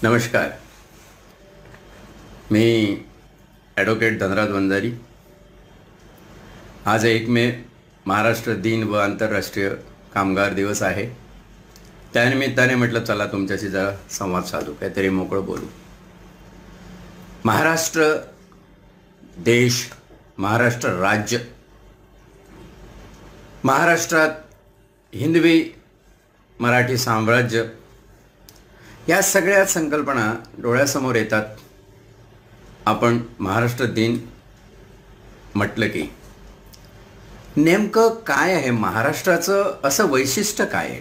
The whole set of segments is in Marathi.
नमस्कार. मी ॲडव्होकेट धनराज वंजारी. आज 1 मे महाराष्ट्र दिन व आंतरराष्ट्रीय कामगार दिवस आहे. त्यानिमित्ताने म्हटलं चला तुमच्याशी जरा संवाद साधू, काहीतरी मोकळं बोलू. महाराष्ट्र देश, महाराष्ट्र राज्य, महाराष्ट्रात हिंदवी मराठी साम्राज्य, या सगळ्या संकल्पना डोळ्यासमोर येतात. आपण महाराष्ट्र दिन म्हटलं की नेमकं काय आहे महाराष्ट्राचं, असं वैशिष्ट्य काय आहे?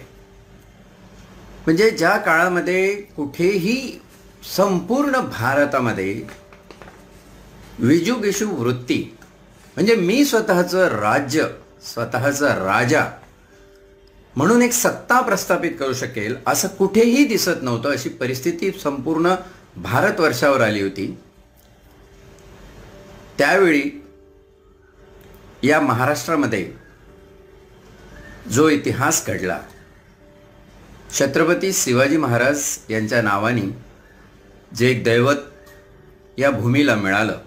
म्हणजे ज्या काळामध्ये कुठेही संपूर्ण भारतामध्ये विजुगिषु वृत्ती, म्हणजे मी स्वतःचं राज्य, स्वतःचा राजा म्हणून एक सत्ता प्रस्थापित करू शकेल असं कुठेही दिसत नव्हतं. अशी परिस्थिती संपूर्ण भारतवर्षावर आली होती. त्यावेळी या महाराष्ट्रामध्ये जो इतिहास घडला, छत्रपती शिवाजी महाराज यांच्या नावाने जे एक दैवत या भूमीला मिळालं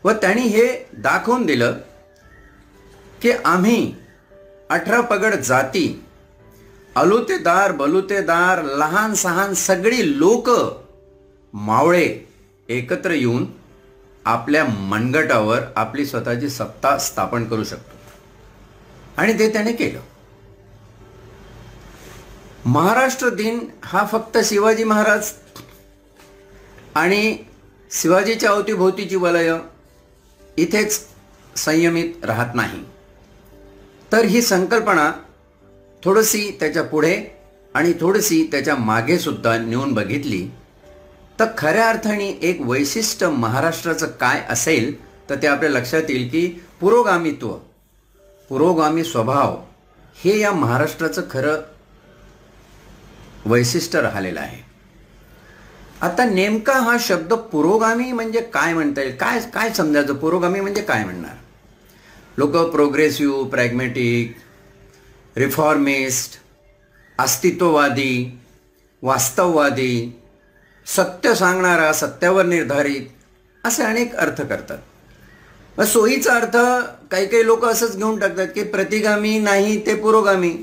व त्यांनी हे दाखवून दिलं की आम्ही 18 पगड जाती, अलुतेदार बलुतेदार, लहान सहान सगळी लोक मावळे एकत्र येऊन आपल्या मनगटावर आपली स्वतःची सत्ता स्थापन करू शकतो. आणि ते त्याने केलं. महाराष्ट्र दिन हा फक्त शिवाजी महाराज आणि शिवाजीच्या अवतीभोवतीची वलय इथेच संयमित राहत नाही, तर ही संकल्पना थोडीशी त्याच्या पुढे आणि थोडीशी त्याच्या मागे सुद्धा नेऊन बघितली तर खऱ्या अर्थाने एक वैशिष्ट्य महाराष्ट्राचं काय असेल तर ते आपल्या लक्षात येईल की पुरोगामित्व, पुरोगामी स्वभाव हे या महाराष्ट्राचं खरं वैशिष्ट्य राहिलेलं आहे. आता नेमका हा शब्द पुरोगामी म्हणजे काय म्हणता येईल? काय काय समजायचं? पुरोगामी म्हणजे काय म्हणणार? लोक प्रोग्रेसिव्ह, प्रॅग्मॅटिक, रिफॉर्मिस्ट, अस्तित्ववादी, वास्तववादी, सत्य सांगणारा, सत्यावर निर्धारित, असे अनेक अर्थ करतात. मग सोयीचा अर्थ काही काही लोक असंच घेऊन टाकतात की प्रतिगामी नाही ते पुरोगामी,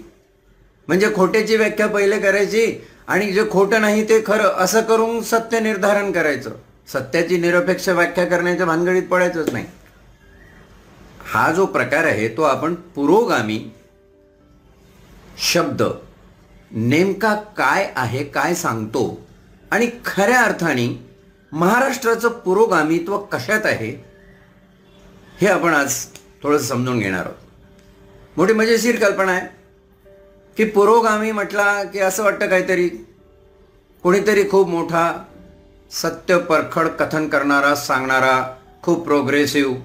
म्हणजे खोट्याची व्याख्या पहिले करायची आणि जे खोटं नाही ते खरं, असं करून सत्य निर्धारण करायचं. सत्याची निरपेक्ष व्याख्या करण्याच्या भानगडीत पडायचंच नाही. हा जो प्रकार आहे तो आपण पुरोगामी शब्द नेमका काय आहे, काय सांगतो आणि खऱ्या अर्थाने महाराष्ट्राचं पुरोगामित्व कशात आहे हे आपण आज थोडंसं समजून घेणार आहोत. मोठी मजेशीर कल्पना आहे की पुरोगामी म्हटला की असं वाटतं काहीतरी कोणीतरी खूप मोठा सत्य परखड कथन करणारा, सांगणारा, खूप प्रोग्रेसिव्ह.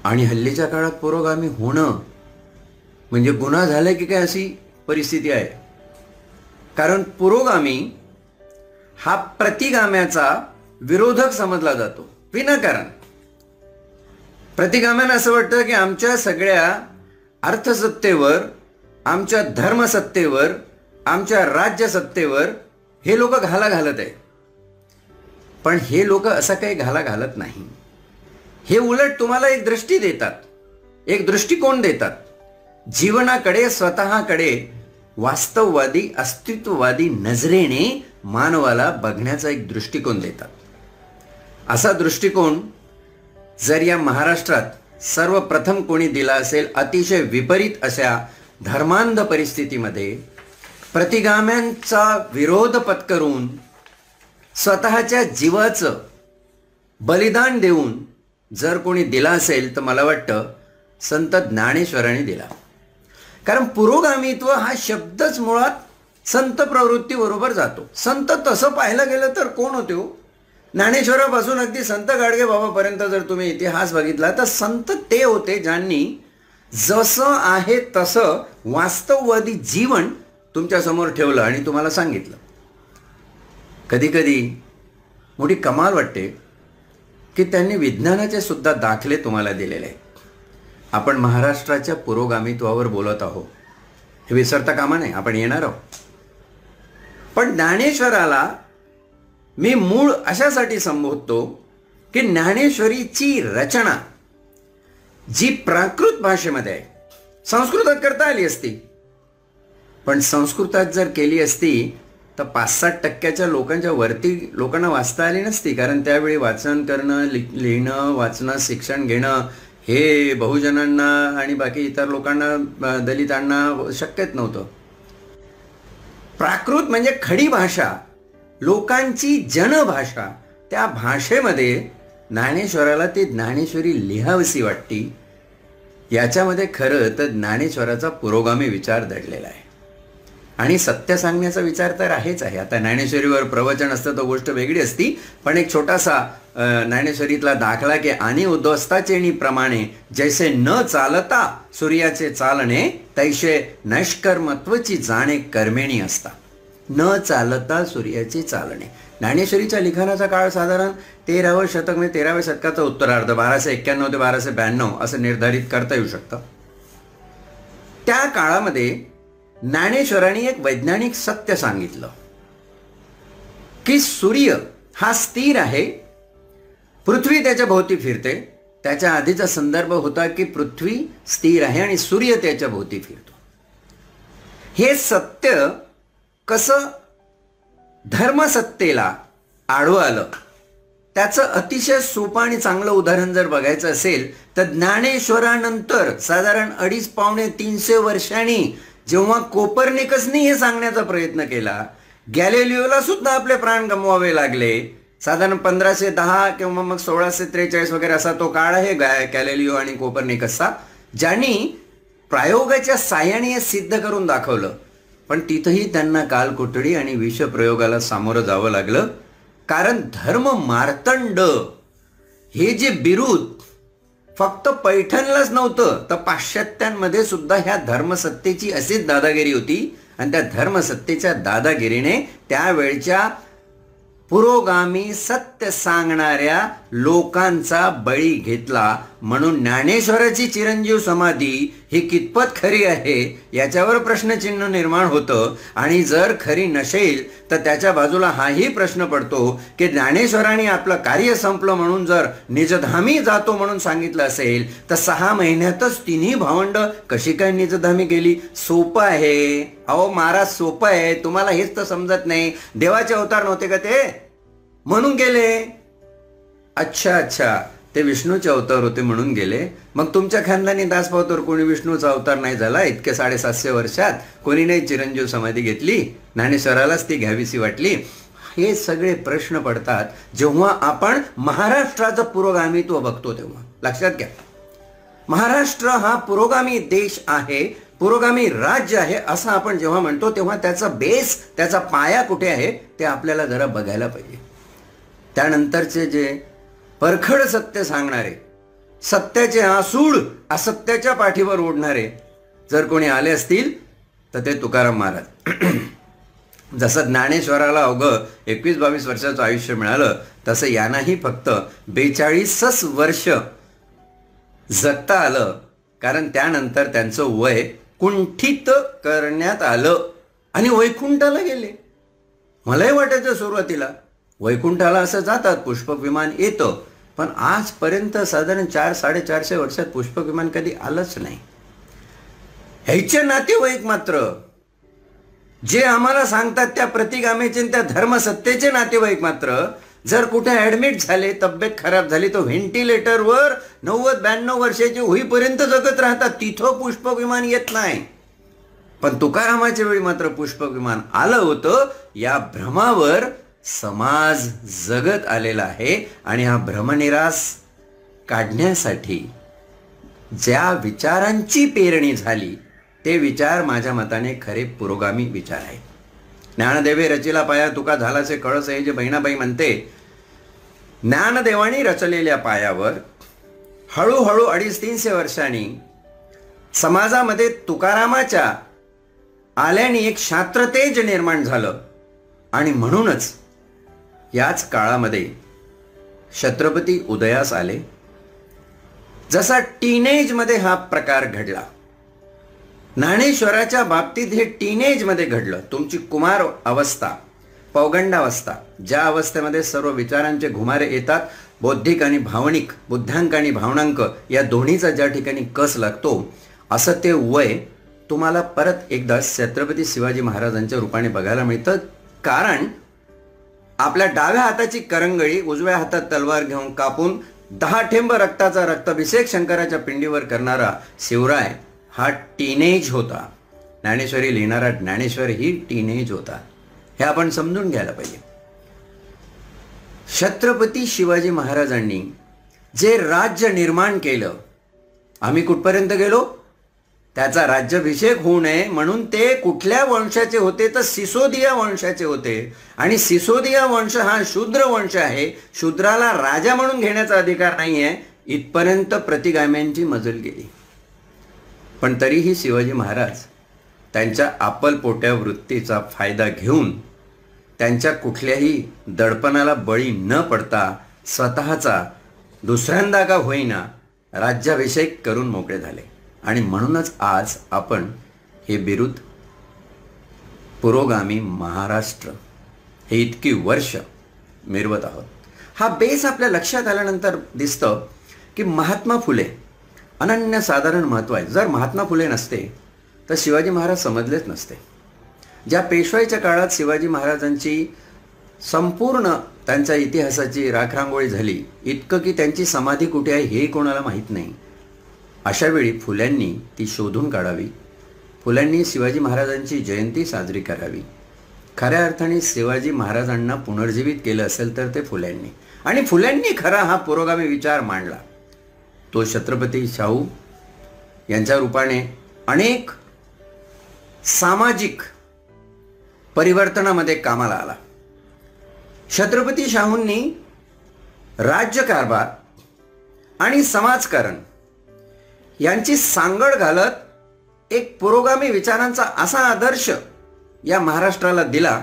आणि हल्लीच्या काळात पुरोगामी होणं म्हणजे गुन्हा झाला की काय अशी परिस्थिती आहे. कारण पुरोगामी हा प्रतिगाम्याचा विरोधक समजला जातो विनाकारण. प्रतिगाम्यांना असं वाटतं की आमच्या सगळ्या अर्थसत्तेवर, आमच्या धर्मसत्तेवर, आमच्या राज्यसत्तेवर हे लोक घाला घालत आहे. पण हे लोक असा काही घाला घालत नाही. हे उलट तुम्हाला एक दृष्टी देतात, एक दृष्टिकोन देतात. जीवनाकडे, स्वतःकडे वास्तववादी, अस्तित्ववादी नजरेने मानवाला बघण्याचा एक दृष्टिकोन देतात. असा दृष्टिकोन जर या महाराष्ट्रात सर्वप्रथम कोणी दिला असेल, अतिशय विपरीत अशा धर्मांध परिस्थितीमध्ये प्रतिगाम्यांचा विरोध पत्करून स्वतःच्या जीवाचं बलिदान देऊन जर कोणी दिला असेल तर मला वाटतं संत ज्ञानेश्वरांनी दिला. कारण पुरोगामित्व हा शब्दच मुळात संत प्रवृत्तीबरोबर जातो. संत तसं पाहायला गेलं तर कोण होते हो? ज्ञानेश्वरापासून अगदी संत गाडगे बाबापर्यंत जर तुम्ही इतिहास बघितला तर संत ते होते ज्यांनी जसं आहे तसं वास्तववादी जीवन तुमच्यासमोर ठेवलं आणि तुम्हाला सांगितलं. कधी कधी मोठी कमाल वाटते की त्यांनी विज्ञानाचे सुद्धा दाखले तुम्हाला दिलेले आहेत. आपण महाराष्ट्राच्या पुरोगामित्वावर बोलत आहोत हे विसरता कामा नये. आपण येणार आहोत. पण ज्ञानेश्वराला मी मूळ अशासाठी संबोधतो की ज्ञानेश्वरीची रचना जी प्राकृत भाषेमध्ये आहे, संस्कृतात करता आली असती, पण संस्कृतात जर केली असती तर 5-7% लोकांच्या वरती लोकांना वाचता आली नसती. कारण त्यावेळी वाचन करणं, लिहिणं, वाचणं, शिक्षण घेणं हे बहुजनांना आणि बाकी इतर लोकांना, दलितांना शक्यच नव्हतं. प्राकृत म्हणजे खडी भाषा, लोकांची जनभाषा. त्या भाषेमध्ये ज्ञानेश्वराला ती ज्ञानेश्वरी लिहावीशी वाटती. याच्यामध्ये खरं तर ज्ञानेश्वराचा पुरोगामी विचार दडलेला आहे आणि सत्य सांगण्याचा विचार तर आहेच आहे. आता ज्ञानेश्वरीवर प्रवचन असतं तर गोष्ट वेगळी असती, पण एक छोटासा ज्ञानेश्वरीतला दाखला की आणि उद्ध्वस्ताचेणी प्रमाणे जैसे न चालता सूर्याचे चालणे तैसे नैष्कर्मत्वची जाणे कर्मेणी असता. न चालता सूर्याचे चालणे. ज्ञानेश्वरीच्या लिखाणाचा काळ साधारण 13वे शतक म्हणजे 13व्या शतकाचा उत्तरार्ध, 1291 ते 1292 असं निर्धारित करता येऊ शकतं. त्या काळामध्ये ज्ञानेश्वरांनी एक वैज्ञानिक सत्य सांगितलं की सूर्य हा स्थिर आहे, पृथ्वी त्याच्या भोवती फिरते. त्याच्या आधीचा संदर्भ होता की पृथ्वी स्थिर आहे आणि सूर्य त्याच्या भोवती फिरतो. हे सत्य कसं धर्मसत्तेला आडवं आलं त्याचं अतिशय सोपं आणि चांगलं उदाहरण जर बघायचं असेल तर ज्ञानेश्वरानंतर साधारण 250-300 वर्षांनी जेव्हा कोपर्निकसनी हे सांगण्याचा प्रयत्न केला, गॅलिलिओला सुद्धा आपले प्राण गमवावे लागले. साधारण 1510 किंवा मग 1643 वगैरे असा तो काळ आहे गॅलिलिओ आणि कोपर्निकसचा, ज्यांनी प्रयोगाच्या साहाय्याने हे सिद्ध करून दाखवलं. पण तिथंही त्यांना कालकोठडी आणि विषप्रयोगाला सामोरं जावं लागलं. कारण धर्म मार्तंड हे जे बिरुद फक्त पैठणलाच नव्हतं तर पाश्चात्यांमध्ये सुद्धा ह्या धर्मसत्तेची अशीच दादागिरी होती. आणि त्या धर्मसत्तेच्या दादागिरीने त्यावेळच्या पुरोगामी सत्य सांगणाऱ्या लोकांचा बळी घेतला. म्हणून ज्ञानेश्वराची चिरंजीव समाधी ही कितपत खरी आहे याच्यावर प्रश्नचिन्ह निर्माण होतं. आणि जर खरी नसेल तर त्याच्या बाजूला हाही प्रश्न पडतो की ज्ञानेश्वरांनी आपलं कार्य संपलं म्हणून जर निजधामी जातो म्हणून सांगितलं असेल तर 6 महिन्यातच तिन्ही भावंड कशी काय निजधामी गेली? सोपं आहे अहो महाराज, सोपं आहे. तुम्हाला हेच तर समजत नाही. देवाचे अवतार नव्हते का ते, म्हणून गेले? अच्छा, ते विष्णूचे अवतार होते म्हणून गेले. मग तुमच्या खानदानी दासपावतर कोणी विष्णूचा अवतार नाही झाला इतके 750 वर्षात? कोणी नाही चिरंजीव समाधी घेतली? ज्ञानेश्वरालाच ती घ्यावीशी वाटली? हे सगळे प्रश्न पडतात जेव्हा आपण महाराष्ट्राचं पुरोगामित्व बघतो तेव्हा. लक्षात घ्या, महाराष्ट्र हा पुरोगामी देश आहे, पुरोगामी राज्य आहे असं आपण जेव्हा म्हणतो तेव्हा त्याचा बेस, त्याचा पाया कुठे आहे ते आपल्याला जरा बघायला पाहिजे. त्यानंतरचे जे परखड सत्य सांगणारे, सत्याचे आसूड असत्याच्या पाठीवर ओढणारे जर कोणी आले असतील तर ते तुकाराम महाराज. जसं ज्ञानेश्वराला अवघं 21-22 वर्षाचं आयुष्य मिळालं तसं यांनाही फक्त 42 वर्ष जगता आलं. कारण त्यानंतर त्यांचं वय कुंठित करण्यात आलं आणि वैकुंठाला गेले. मलाही वाटायचं सुरुवातीला वैकुंठाला असं जातात, पुष्पक विमान येतं, पण आजपर्यंत साधारण 400-450 वर्षात पुष्पक विमान कधी आलंच नाही. ह्याचे नातेवाईक मात्र जे आम्हाला सांगतात त्या प्रतिगामीचे त्या धर्मसत्तेचे नातेवाईक मात्र जर कुठे ॲडमिट झाले, तब्येत खराब झाली तर व्हेंटिलेटरवर 90-92 वर्षाचे होईपर्यंत जगत राहतात. तिथं पुष्पक विमान येत नाही. पण तुकारामाच्या वेळी मात्र पुष्पक विमान आलं होतं. या भ्रमावर समाज जगत आलेला आहे आणि हा भ्रमनिरास काढण्यासाठी ज्या विचारांची पेरणी झाली ते विचार माझ्या मताने खरे पुरोगामी विचार आहेत. ज्ञानदेवे रचिला पाया तुका झालाचे कळस हे जे बहिणाबाई म्हणते, ज्ञानदेवानी रचलेल्या पायावर हळूहळू 250-300 वर्षांनी समाजामध्ये तुकारामाच्या आल्याने एक शास्त्रतेज निर्माण झालं. आणि म्हणूनच याच काळामध्ये छत्रपती उदयास आले. जसा टीनेजमध्ये हा प्रकार घडला, ज्ञानेश्वराच्या बाबतीत हे टीनेजमध्ये घडलं. तुमची कुमार अवस्था पौगंडावस्था, ज्या अवस्थेमध्ये सर्व विचारांचे घुमारे येतात, बौद्धिक आणि भावनिक, बुद्ध्यांक आणि भावनांक या दोन्हीचा ज्या ठिकाणी कस लागतो, असं ते वय तुम्हाला परत एकदा छत्रपती शिवाजी महाराजांच्या रूपाने बघायला मिळतं. कारण आपल्या डाव्या हाताची करंगळी उजव्या हातात तलवार घेऊन कापून 10 ठेंब रक्ताचा रक्ताभिषेक शंकराच्या पिंडीवर करणारा शिवराय हा टीनेज होता. ज्ञानेश्वरी लिहिणारा ज्ञानेश्वर ही टीनेज होता. हे आपण समजून घ्यायला पाहिजे. छत्रपती शिवाजी महाराजांनी जे राज्य निर्माण केलं, आम्ही कुठपर्यंत गेलो? त्याचा राज्याभिषेक होऊ नये म्हणून ते कुठल्या वंशाचे होते? तर सिसोदिया वंशाचे होते. आणि सिसोदिया वंश हा शूद्र वंश आहे. शूद्राला राजा म्हणून घेण्याचा अधिकार नाही आहे, इथपर्यंत प्रतिगाम्यांची मजल गेली. पण तरीही शिवाजी महाराज त्यांच्या आपलपोट्या वृत्तीचा फायदा घेऊन त्यांच्या कुठल्याही दडपणाला बळी न पडता स्वतःचा दुसऱ्यांदा का होईना राज्याभिषेक करून मोकळे झाले. आणि म्हणूनच आज आपण हे बिरुद पुरोगामी महाराष्ट्र हे इतकी वर्ष मिरवत आहोत. हा बेस आपल्या लक्षात आल्यानंतर दिसतं की महात्मा फुले अनन्यसाधारण महत्त्व आहे. जर महात्मा फुले नसते तर शिवाजी महाराज समजलेच नसते. ज्या पेशवाईच्या काळात शिवाजी महाराजांची संपूर्ण त्यांच्या इतिहासाची राखरांगोळी झाली, इतकं की त्यांची समाधी कुठे आहे हे कोणाला माहीत नाही, अशावेळी फुल्यांनी ती शोधून काढावी. फुल्यांनी शिवाजी महाराजांची जयंती साजरी करावी. खऱ्या अर्थाने शिवाजी महाराजांना पुनर्जीवित केलं असेल तर ते फुल्यांनी. आणि फुल्यांनी खरा हा पुरोगामी विचार मांडला. तो छत्रपती शाहू यांच्या रूपाने अनेक सामाजिक परिवर्तनामध्ये कामाला आला. छत्रपती शाहूंनी राज्यकारभार आणि समाजकारण यांची सांगड घालत एक पुरोगामी विचारांचा असा आदर्श या महाराष्ट्राला दिला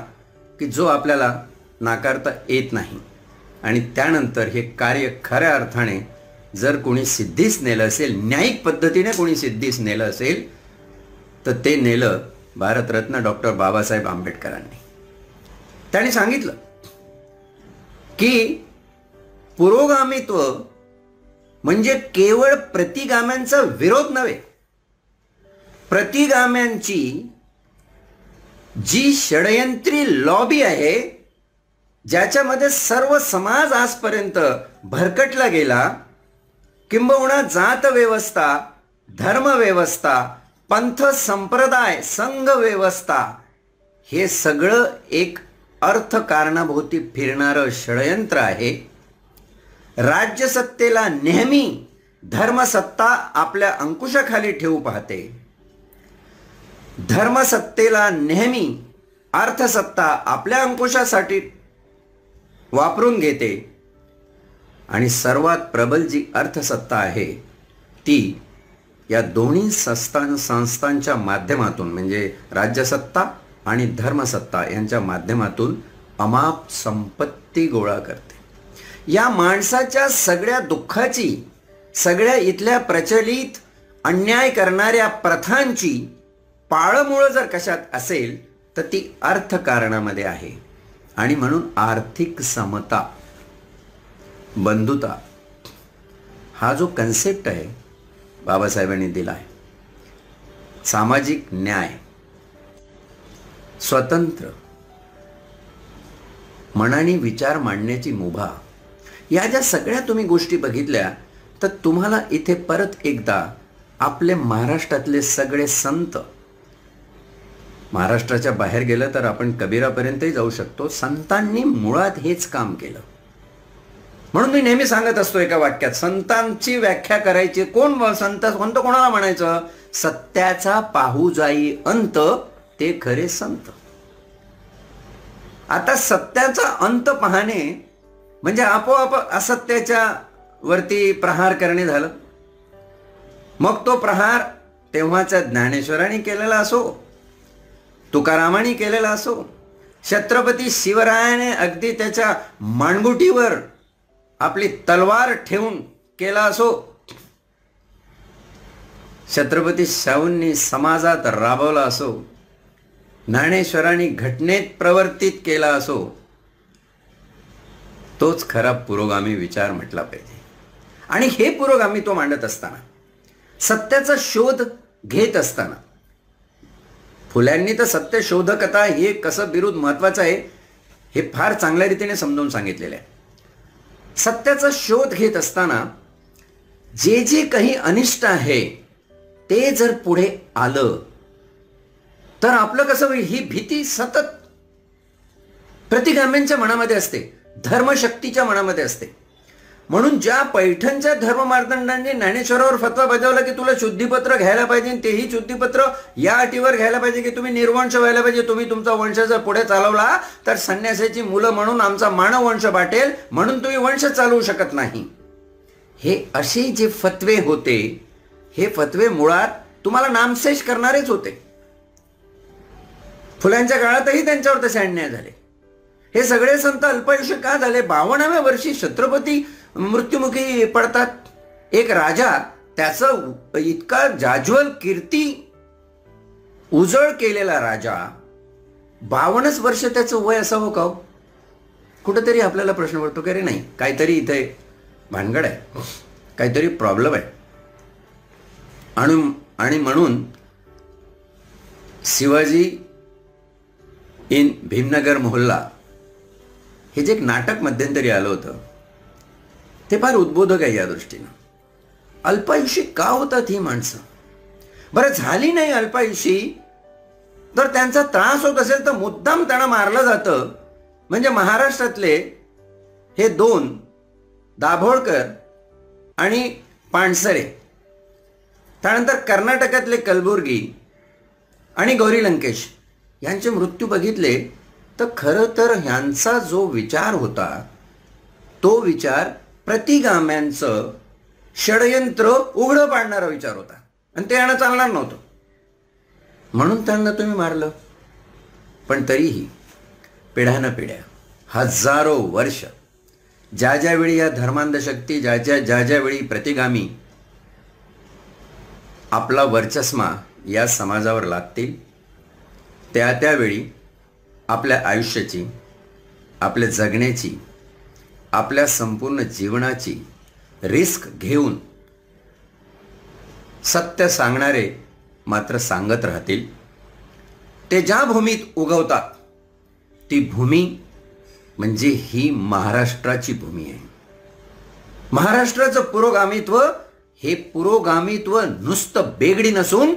की जो आपल्याला नाकारता येत नाही. आणि त्यानंतर हे कार्य खऱ्या अर्थाने जर कोणी सिद्धीस नेलं असेल, न्यायिक पद्धतीने कोणी सिद्धीस नेलं असेल, तर ते नेलं भारतरत्न डॉक्टर बाबासाहेब आंबेडकरांनी. त्यांनी सांगितलं की पुरोगामित्व म्हणजे केवळ प्रतिगाम्यांचा विरोध नव्हे. प्रतिगाम्यांची जी षडयंत्री लॉबी आहे, ज्याच्यामध्ये सर्व समाज आजपर्यंत भरकटला गेला, किंबहुना जात व्यवस्था, धर्म व्यवस्था, पंथ संप्रदाय, संघ व्यवस्था, हे सगळं एक अर्थकारणाभोवती फिरणारं षडयंत्र आहे. राज्यसत्तेला नेहमी धर्मसत्ता आपल्या अंकुशाखाली ठेवू पाहते. धर्मसत्तेला नेहमी अर्थसत्ता आपल्या अंकुशासाठी वापरून घेते. आणि सर्वात प्रबल जी अर्थसत्ता आहे ती या दोन्ही संस्थांच्या माध्यमातून, म्हणजे राज्यसत्ता आणि धर्मसत्ता यांच्या माध्यमातून अमाप संपत्ती गोळा करते. या माणसाच्या सगळ्या दुःखाची, सगळ्या इथल्या प्रचलित अन्याय करणाऱ्या प्रथांची पाळमुळं जर कशात असेल तर ती अर्थकारणामध्ये आहे. आणि म्हणून आर्थिक समता, बंधुता हा जो कन्सेप्ट आहे बाबासाहेबांनी दिला आहे, सामाजिक न्याय, स्वतंत्र मनाने विचार मांडण्याची मुभा, या ज्या सगळ्या तुम्ही गोष्टी बघितल्या तर तुम्हाला इथे परत एकदा आपले महाराष्ट्रातले सगळे संत, महाराष्ट्राच्या बाहेर गेलं तर आपण कबीरापर्यंतही जाऊ शकतो, संतांनी मुळात हेच काम केलं. म्हणून मी नेहमी सांगत असतो एका वाक्यात, संतांची व्याख्या करायची. कोण संत? कोणतं कोणाला म्हणायचं? सत्याचा पाहू जाई अंत ते खरे संत. आता सत्याचा अंत पाहणे म्हणजे आपोआप असत्याच्या वरती प्रहार करणे झालं. मग तो प्रहार तेव्हाच्या ज्ञानेश्वरांनी केलेला असो, तुकारामांनी केलेला असो, छत्रपती शिवरायाने अगदी त्याच्या मानगुटीवर आपली तलवार ठेवून केला असो, छत्रपती शाहूंनी समाजात राबवला असो, ज्ञानेश्वरांनी घटनेत प्रवर्तित केला असो तोच खरा पुरोगामी विचार म्हटला पाहिजे. आणि हे पुरोगामी तो मांडत असताना, सत्याचा शोध घेत असताना, फुल्यांनी तर सत्य शोधकता हे कसं बिरुद महत्वाचं आहे हे फार चांगल्या रीतीने समजावून सांगितलेलं आहे. सत्याचा शोध घेत असताना जे जे काही अनिष्ट आहे ते जर पुढे आलं तर आपलं कसं होईल, ही भीती सतत प्रतिगाम्यांच्या मनामध्ये असते, धर्मशक्तीच्या मनामध्ये असते. म्हणून ज्या पैठणच्या धर्ममार्तंडांनी ज्ञानेश्वरावर फतवा बजावला की तुला शुद्धीपत्र घ्यायला पाहिजे, तेही शुद्धीपत्र या अटीवर घ्यायला पाहिजे की तुम्ही निर्वंश व्हायला पाहिजे, तुम्ही तुमचा वंश जर पुढे चालवला तर संन्यासाची मुलं म्हणून आमचा मानव वंश बाटेल, म्हणून तुम्ही वंश चालवू शकत नाही. हे असे जे फतवे होते, हे फतवे मुळात तुम्हाला नामशेष करणारेच होते. फुल्यांच्या काळातही त्यांच्यावर तसे अन्याय झाले. हे सगळे संत अल्पायुष्य का झाले? 52व्या वर्षी छत्रपती मृत्युमुखी पडतात. एक राजा, त्याचं इतका जाज्वल कीर्ती उजळ केलेला राजा, 52 वर्ष त्याचं वय असावं का? कुठेतरी आपल्याला प्रश्न पडतो की रे नाही, काहीतरी इथे भानगड आहे, काहीतरी प्रॉब्लेम आहे. आणि म्हणून शिवाजी इन भीमनगर मोहल्ला हे जे एक नाटक मध्यंतरी आलं होतं ते फार उद्बोधक आहे या दृष्टीनं. अल्पायुषी का होतात ही माणसं? बरं, झाली नाही अल्पायुषी तर त्यांचा त्रास होत असेल तर मुद्दाम त्यांना मारलं जातं. म्हणजे महाराष्ट्रातले हे 2 दाभोळकर आणि पानसरे, त्यानंतर कर्नाटकातले कलबुर्गी आणि गौरी लंकेश यांचे मृत्यू बघितले तर खरं तर ह्यांचा जो विचार होता तो विचार प्रतिगाम्यांचं षडयंत्र उघडं पाडणारा विचार होता आणि ते यांना चालणार नव्हतं, म्हणून त्यांना तुम्ही मारलं. पण तरीही पिढ्यानपिढ्या, हजारो वर्ष, ज्या ज्यावेळी या धर्मांध शक्ती, ज्या ज्यावेळी प्रतिगामी आपला वर्चस्मा या समाजावर लादतील, त्यावेळी आपल्या आयुष्याची, आपल्या जगण्याची, आपल्या संपूर्ण जीवनाची रिस्क घेऊन सत्य सांगणारे मात्र सांगत राहतील. ते ज्या भूमीत उगवतात ती भूमी म्हणजे ही महाराष्ट्राची भूमी आहे. महाराष्ट्राचं पुरोगामित्व हे पुरोगामित्व नुसतं बेगडी नसून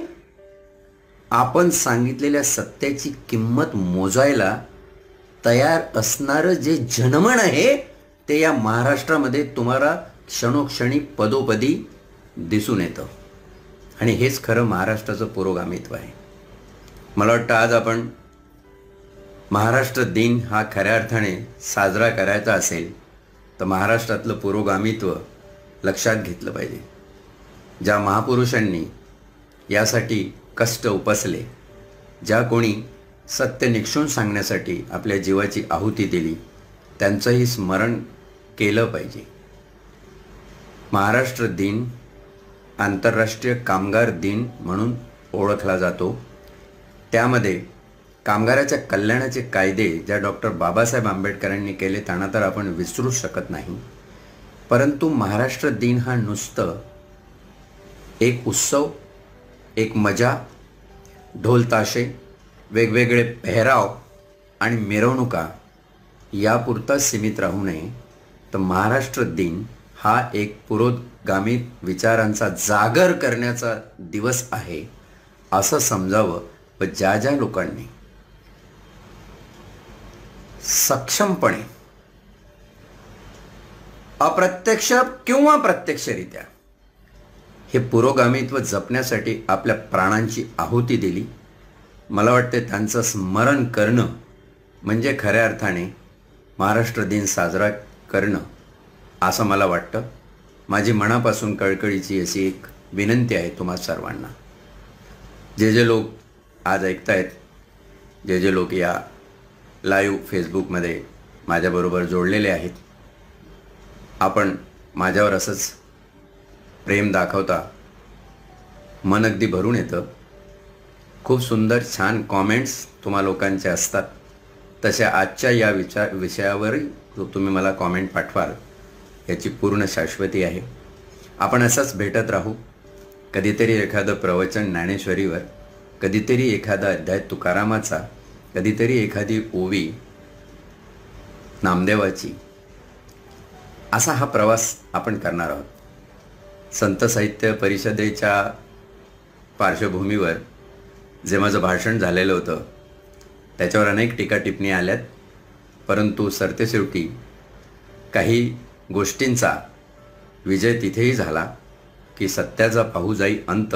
आपण सांगितलेल्या सत्याची किंमत मोजायला तयार असणारं जे जनमन आहे ते या महाराष्ट्रामध्ये तुम्हाला क्षणोक्षणी पदोपदी दिसून येतं. आणि हेच खरं महाराष्ट्राचं पुरोगामित्व आहे. मला वाटतं आज आपण महाराष्ट्र दिन हा खऱ्या अर्थाने साजरा करायचा असेल तर महाराष्ट्रातलं पुरोगामित्व लक्षात घेतलं पाहिजे. ज्या महापुरुषांनी यासाठी कष्ट उपसले, ज्या कोणी सत्य निक्षून सांगण्यासाठी आपल्या जीवाची आहुती दिली, त्यांचंही स्मरण केलं पाहिजे. महाराष्ट्र दिन आंतरराष्ट्रीय कामगार दिन म्हणून ओळखला जातो. त्यामध्ये कामगाराच्या कल्याणाचे कायदे ज्या डॉक्टर बाबासाहेब आंबेडकरांनी केले त्यांना तर आपण विसरू शकत नाही. परंतु महाराष्ट्र दिन हा नुसतं एक उत्सव, एक मजा, ढोल ताशे, वेगवेगळे पेहराव आणि मिरवणुका यापुरता सीमित राहू नये. तर महाराष्ट्र दिन हा एक पुरोगामी विचारांचा जागर करण्याचा दिवस आहे असं समजावं. व ज्या ज्या लोकांनी सक्षमपणे अप्रत्यक्ष किंवा प्रत्यक्षरित्या हे पुरोगामित्व जपण्यासाठी आपल्या प्राणांची आहुती दिली, मला वाटते त्यांचं स्मरण करणं म्हणजे खऱ्या अर्थाने महाराष्ट्र दिन साजरा करणं असं मला वाटतं. माझी मनापासून कळकळीची अशी एक विनंती आहे तुम्हा सर्वांना. जे जे लोक आज ऐकतायत, जे जे लोक या लाईव्ह फेसबुकमध्ये माझ्याबरोबर जोडलेले आहेत, आपण माझ्यावर असंच प्रेम दाखवता मन अगदी भरून येतं. खूप सुंदर छान कॉमेंट्स तुम्हा लोकांचे असतात. तशा आजच्या या विषयावर जो तुम्ही मला कॉमेंट पाठवाल याची पूर्ण शाश्वती आहे. आपण असंच भेटत राहू. कधीतरी एखादं प्रवचन ज्ञानेश्वरीवर, कधीतरी एखादा अध्याय तुकारामाचा, कधीतरी एखादी ओवी नामदेवाची. असा हा प्रवास आपण करणार आहोत. संत साहित्य परिषदेच्या पार्श्वभूमीवर जे माझं भाषण झालेलं होतं त्याच्यावर अनेक टीका टिप्पणी आल्यात. परंतु सरतेशेवटी काही गोष्टींचा विजय तिथेही झाला की सत्याचा पाहू जाई अंत,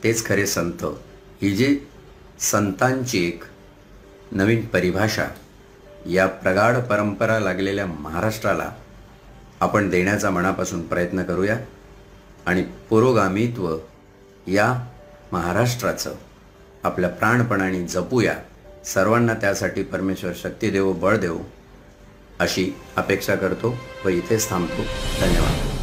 तेच खरे संत. ही जी संतांची एक नवीन परिभाषा या प्रगाढ परंपरा लागलेल्या महाराष्ट्राला आपण देण्याचा मनापासून प्रयत्न करूया आणि पुरोगामित्व या महाराष्ट्राचं आपल्या प्राणपणाने जपूया. सर्वांना त्यासाठी परमेश्वर शक्ती देवो, बळ देवो अशी अपेक्षा करतो व इथेच थांबतो. धन्यवाद.